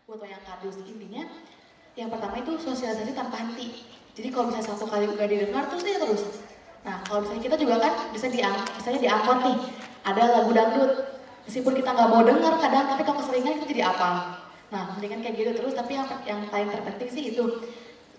buat wayang kardus. Intinya yang pertama itu sosialisasi tanpa henti. Jadi kalau misalnya satu kali udah didengar terus dia terus. Nah kalau misalnya kita juga kan bisa misalnya di angkot nih ada lagu dangdut. Meskipun kita nggak mau dengar kadang, tapi kalau keseringan itu jadi apa? Nah mendingan kayak gitu terus. Tapi yang paling terpenting sih itu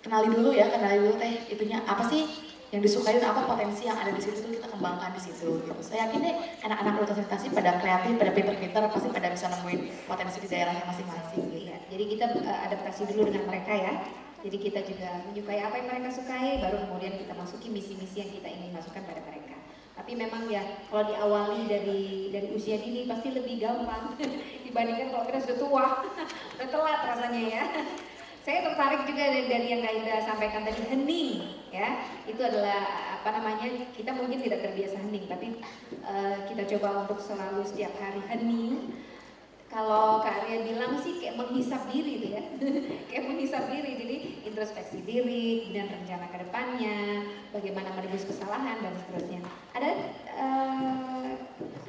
kenali dulu teh itunya apa sih yang disukai dan apa potensi yang ada di situ tuh kita kembangkan di situ gitu. Saya yakin deh anak-anak representasi pada kreatif, pada pinter-pinter pasti pada bisa nemuin potensi di daerahnya masing-masing gitu. Iya, jadi kita adaptasi dulu dengan mereka ya. Jadi kita juga menyukai apa yang mereka sukai, baru kemudian kita masuki misi-misi yang kita ingin masukkan pada mereka. Tapi memang ya kalau diawali dari usia dini pasti lebih gampang dibandingkan kalau kita sudah tua, udah telat rasanya ya. Saya tertarik juga dari yang Kak Ida sampaikan tadi, hening ya. Itu adalah apa namanya, kita mungkin tidak terbiasa hening, tapi kita coba untuk selalu setiap hari hening. Kalau Kak Arya bilang sih kayak menghisap diri tuh ya. Kayak menghisap diri, jadi introspeksi diri, kemudian rencana ke depannya, bagaimana menebus kesalahan dan seterusnya. Ada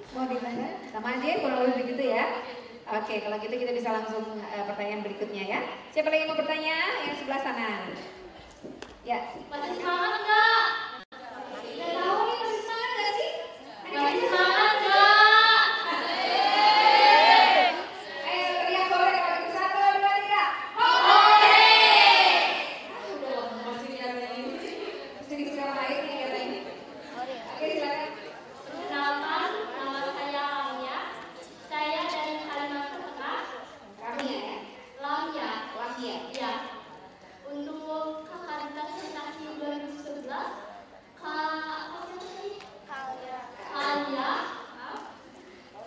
mau ditanya? Sama aja ya, kurang lebih begitu ya. Oke, kalau gitu kita bisa langsung pertanyaan berikutnya ya. Siapa lagi mau bertanya? Yang sebelah sana. Ya. Masih semangat enggak? Nggak tahu nih, masih semangat nggak sih? Masih semangat enggak? Ayo teriak boleh kalau gitu, 1, 2, 3. Oke. Udah masih ini. Mesti disiram air nih katanya. Oke, silakan. Perkenalkan, nama saya Lamia. Saya dari Kalimantan Tengah. Kami ya. Lamia. Lamia. Ya. Untuk Kakaritas Prestasi 2011, apa sih tadi? Kalia.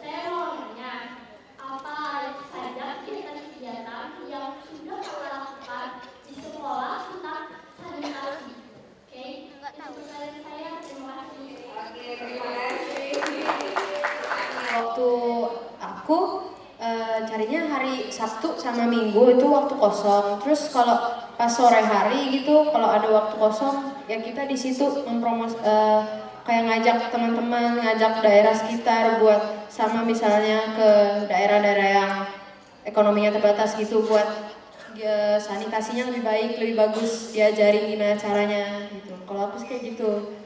Saya mau nanya, apa saja kegiatan yang sudah Kakak lakukan di sekolah tentang sanitasi? Oke, itu pertanyaan saya. Terima kasih. Oke, terima kasih. Waktu aku carinya hari Sabtu sama Minggu itu waktu kosong. Terus kalau pas sore hari gitu, kalau ada waktu kosong ya kita di situ kayak ngajak teman-teman, ngajak daerah sekitar buat sama misalnya ke daerah-daerah yang ekonominya terbatas gitu buat ya, sanitasinya lebih baik, lebih bagus, diajarin gimana caranya gitu. Kalau aku sih kayak gitu.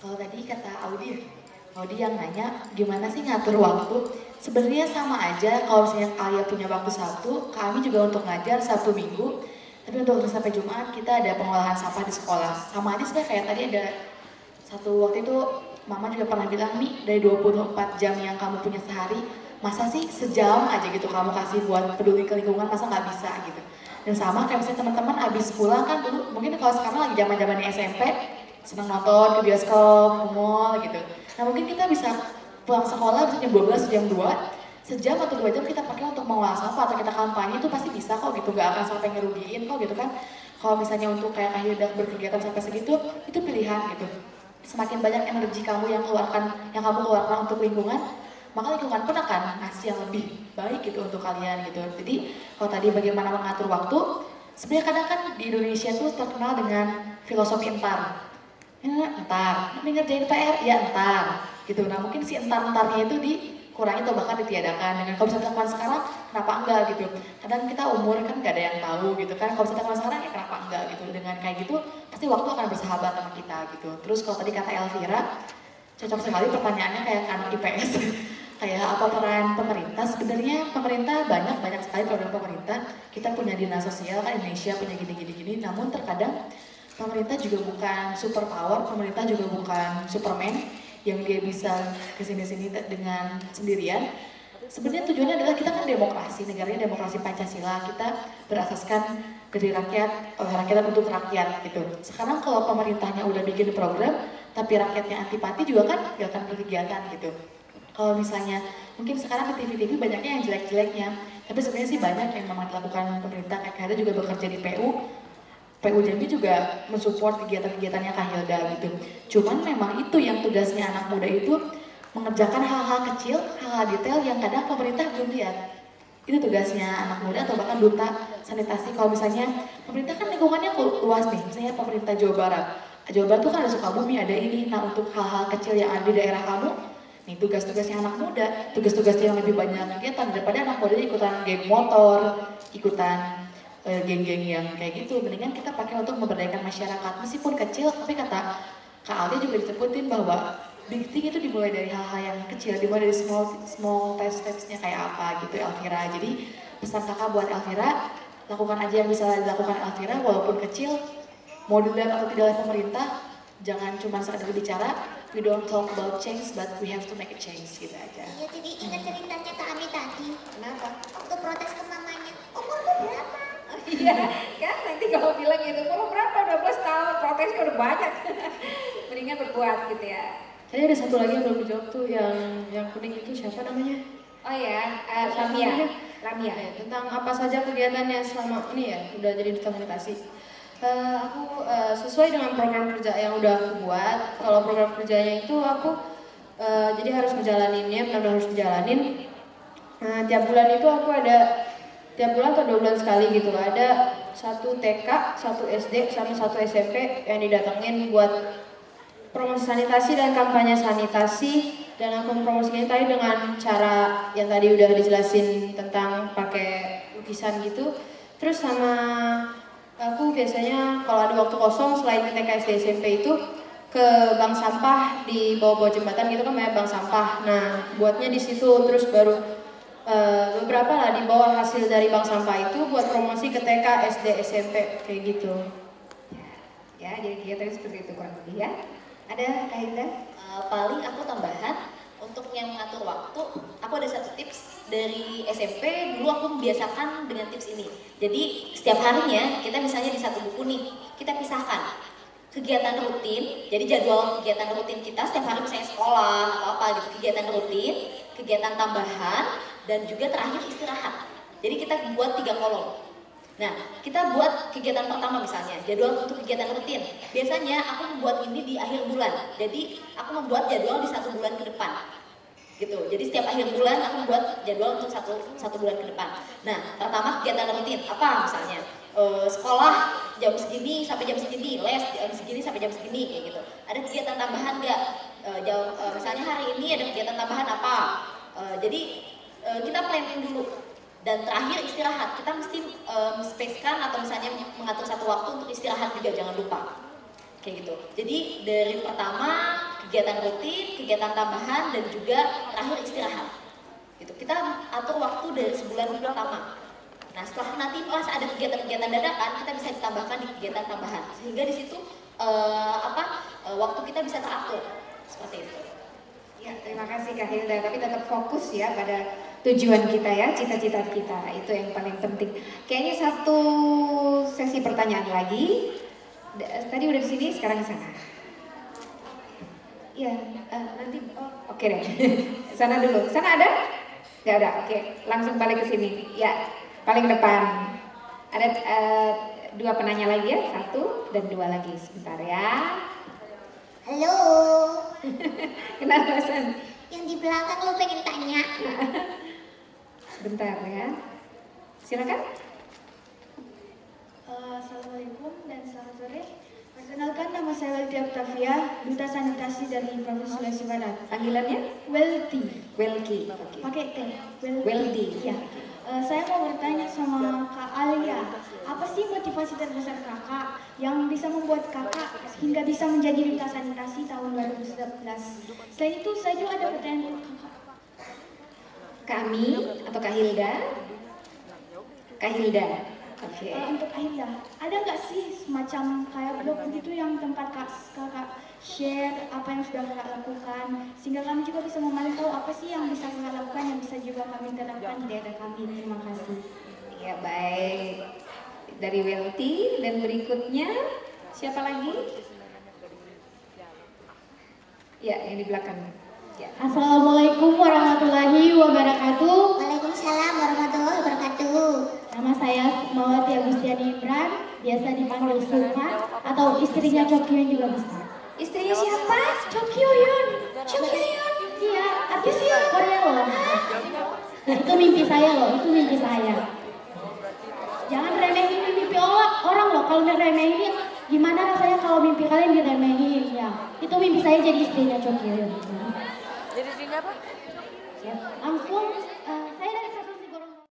Kalau tadi kata Audi yang nanya gimana sih ngatur waktu, sebenarnya sama aja kalau misalnya kalian punya waktu Sabtu, kami juga untuk ngajar Sabtu Minggu, tapi untuk Senin sampai Jumat kita ada pengolahan sampah di sekolah. Sama aja sebenarnya kayak tadi ada satu waktu itu Mama juga pernah bilang nih dari 24 jam yang kamu punya sehari, masa sih sejam aja gitu kamu kasih buat peduli ke lingkungan, masa nggak bisa gitu. Dan sama kayak misalnya teman-teman abis pulang kan dulu, mungkin kalau sekarang lagi zaman-zaman SMP, senang nonton ke bioskop, ke mall gitu. Nah mungkin kita bisa pulang sekolah bisa jam 12, jam 2, sejam atau 2 jam kita pakai untuk mengolah sampah atau kita kampanye itu pasti bisa kok gitu, gak akan sampai ngerugiin kok gitu kan. Kalau misalnya untuk kayak Hilda berkegiatan sampai segitu, itu pilihan gitu. Semakin banyak energi kamu yang kamu keluarkan untuk lingkungan, maka lingkungan pun akan ngasih yang lebih baik gitu untuk kalian gitu. Jadi kalau tadi bagaimana mengatur waktu, sebenarnya kadang kan di Indonesia tuh terkenal dengan filosofi entar. Ya, entar, tapi ngerjain PR, ya entar gitu. Nah mungkin si entar-entarnya itu dikurangi atau bahkan ditiadakan dengan kalau bisa dilakukan sekarang, kenapa enggak gitu. Kadang kita umur kan gak ada yang tahu gitu kan, kalau bisa dilakukan sekarang ya kenapa enggak gitu. Dengan kayak gitu, pasti waktu akan bersahabat sama kita gitu. Terus kalau tadi kata Elvira, cocok sekali pertanyaannya kayak anak IPS. Kayak apa peran pemerintah? Sebenarnya pemerintah banyak sekali program pemerintah. Kita punya dinas sosial kan Indonesia punya gini. Namun terkadang pemerintah juga bukan super power, pemerintah juga bukan Superman yang dia bisa kesini-sini dengan sendirian. Sebenarnya tujuannya adalah kita kan demokrasi, negaranya demokrasi Pancasila, kita berasaskan dari rakyat, oleh rakyat dan untuk rakyat gitu. Sekarang kalau pemerintahnya udah bikin program, tapi rakyatnya antipati juga kan gak akan berkegiatan gitu. Kalau misalnya, mungkin sekarang di TV-TV banyaknya yang jelek-jeleknya, tapi sebenarnya sih banyak yang memang dilakukan pemerintah, kayak Hilda juga bekerja di PU Jambi juga mensupport kegiatan-kegiatannya Kak Hilda gitu. Cuman memang itu yang tugasnya anak muda itu, mengerjakan hal-hal kecil, hal-hal detail yang kadang pemerintah belum lihat. Itu tugasnya anak muda atau bahkan duta sanitasi. Kalau misalnya pemerintah kan lingkungannya luas nih, misalnya pemerintah Jawa Barat. Jawa Barat tuh kan ada Sukabumi, ada ini. Nah untuk hal-hal kecil yang ada di daerah kamu, Nih tugas-tugasnya anak muda, tugas-tugasnya yang lebih banyak kegiatan daripada anak muda ikutan geng motor, ikutan geng-geng yang kayak gitu. Mendingan kita pakai untuk memberdayakan masyarakat. Meskipun kecil, tapi kata Kak Aldi juga disebutin bahwa big thing itu dimulai dari hal-hal yang kecil, dimulai dari small steps-nya kayak apa gitu Elvira. Jadi pesan kakak buat Elvira, lakukan aja yang bisa dilakukan Elvira walaupun kecil, mau dilihat atau tidak oleh pemerintah, jangan cuma sekedar bicara. We don't talk about change, but we have to make a change gitu aja. Iya, jadi ingat ceritanya Kak Ami tadi. Kenapa? Waktu protes ke mamanya, umurku berapa? Iya, kan nanti kalau bilang gitu, umur berapa? 12 tahun, protesnya udah banyak. Mendingan berbuat gitu ya. Tadi ada satu lagi yang belum dijawab tuh, yang kuning itu siapa namanya? Oh ya, Lamia. Lamia. Ya, tentang apa saja kegiatannya selama ini ya, udah jadi duta sanitasi. Aku sesuai dengan program kerja yang udah aku buat. Kalau program kerjanya itu aku jadi harus menjalaninnya, benar-benar harus menjalanin. Tiap bulan itu aku ada, tiap bulan atau 2 bulan sekali gitu, ada 1 TK, 1 SD, sama 1 SMP yang didatengin buat promosi sanitasi dan kampanye sanitasi. Dan aku mempromosikannya tadi dengan cara yang tadi udah dijelasin tentang pakai lukisan gitu. Terus sama aku biasanya kalau ada waktu kosong selain ke TK SD SMP itu ke bank sampah di bawah-bawah jembatan gitu kan, banyak bank sampah. Nah, buatnya di situ, terus baru beberapa lah di bawah hasil dari bank sampah itu buat promosi ke TK, SD, SMP kayak gitu. Ya, jadi kegiatannya seperti itu kurang lebih ya. Ada Kak Hinda? Paling aku tambahan untuk yang mengatur waktu, aku ada satu tips dari SMP. Dulu aku membiasakan dengan tips ini. Jadi setiap harinya kita misalnya di satu buku nih, kita pisahkan kegiatan rutin. Jadi jadwal kegiatan rutin kita setiap hari misalnya sekolah atau apa gitu, kegiatan rutin, kegiatan tambahan, dan juga terakhir istirahat. Jadi kita buat 3 kolom. Nah, kita buat kegiatan pertama misalnya, jadwal untuk kegiatan rutin. Biasanya aku membuat ini di akhir bulan. Jadi aku membuat jadwal di 1 bulan ke depan. Gitu. Jadi setiap akhir bulan aku membuat jadwal untuk satu bulan ke depan. Nah, pertama kegiatan rutin apa misalnya? Sekolah jam segini sampai jam segini, les jam segini sampai jam segini kayak gitu. Ada kegiatan tambahan nggak? Misalnya hari ini ada kegiatan tambahan apa? Jadi kita planning dulu. Dan terakhir istirahat, kita mesti spacekan atau misalnya mengatur satu waktu untuk istirahat juga, jangan lupa. Kayak gitu. Jadi dari pertama kegiatan rutin, kegiatan tambahan, dan juga terakhir istirahat. Gitu. Kita atur waktu dari sebulan pertama. Nah setelah nanti pas ada kegiatan-kegiatan dadakan, kita bisa ditambahkan di kegiatan tambahan. Sehingga di situ waktu kita bisa teratur. Seperti itu. Ya, terima kasih Kak Hilda, tapi tetap fokus ya pada tujuan kita ya, cita-cita kita, itu yang paling penting. Kayaknya satu sesi pertanyaan lagi. Tadi udah di sini, sekarang di sana. Ya, nanti oke deh. Sana dulu. Sana ada? Nggak ada. Oke, langsung balik ke sini. Ya, paling depan. Ada 2 penanya lagi ya, 1 dan 2 lagi. Sebentar ya. Halo, Kenapa San? yang di belakang lo pengen tanya. Sebentar ya. Silakan. Assalamualaikum dan selamat sore. Perkenalkan, nama saya Welty Octavia, Duta Sanitasi dari Provinsi Sulawesi Barat. Panggilannya? Welty, Welki. Oke. pakai T. Welty. Ya. Saya mau bertanya sama Kak Alia, apa sih motivasi terbesar kakak yang bisa membuat kakak hingga bisa menjadi Duta Sanitasi tahun 2019? Selain itu, saya juga ada pertanyaan untuk kakak. Kami atau Kak Hilda? Kak Hilda. Oke. Untuk Aida, ada nggak sih semacam kayak blog gitu yang tempat kakak share apa yang sudah kakak lakukan, sehingga kami juga bisa memantau apa sih yang bisa kakak lakukan yang bisa juga kami terapkan di daerah kami. Terima kasih. Ya baik. Dari Welty dan berikutnya siapa lagi? Ya, yang di belakang. Ya. Assalamualaikum warahmatullahi wabarakatuh. Waalaikumsalam warahmatullahi wabarakatuh. Nama saya Mawati Agustiani Imran, biasa dipanggil Sulma atau istrinya Chokhyun juga bisa. Istrinya siapa? Chokhyun. Chokhyun. Iya, artisnya Korea loh. Nah, itu mimpi saya loh, itu mimpi saya. Jangan remehin mimpi orang loh. Kalau ngeremehin, gimana rasanya kalau mimpi kalian diremehin ya? Itu mimpi saya jadi istrinya Chokhyun. nggak apa? Langsung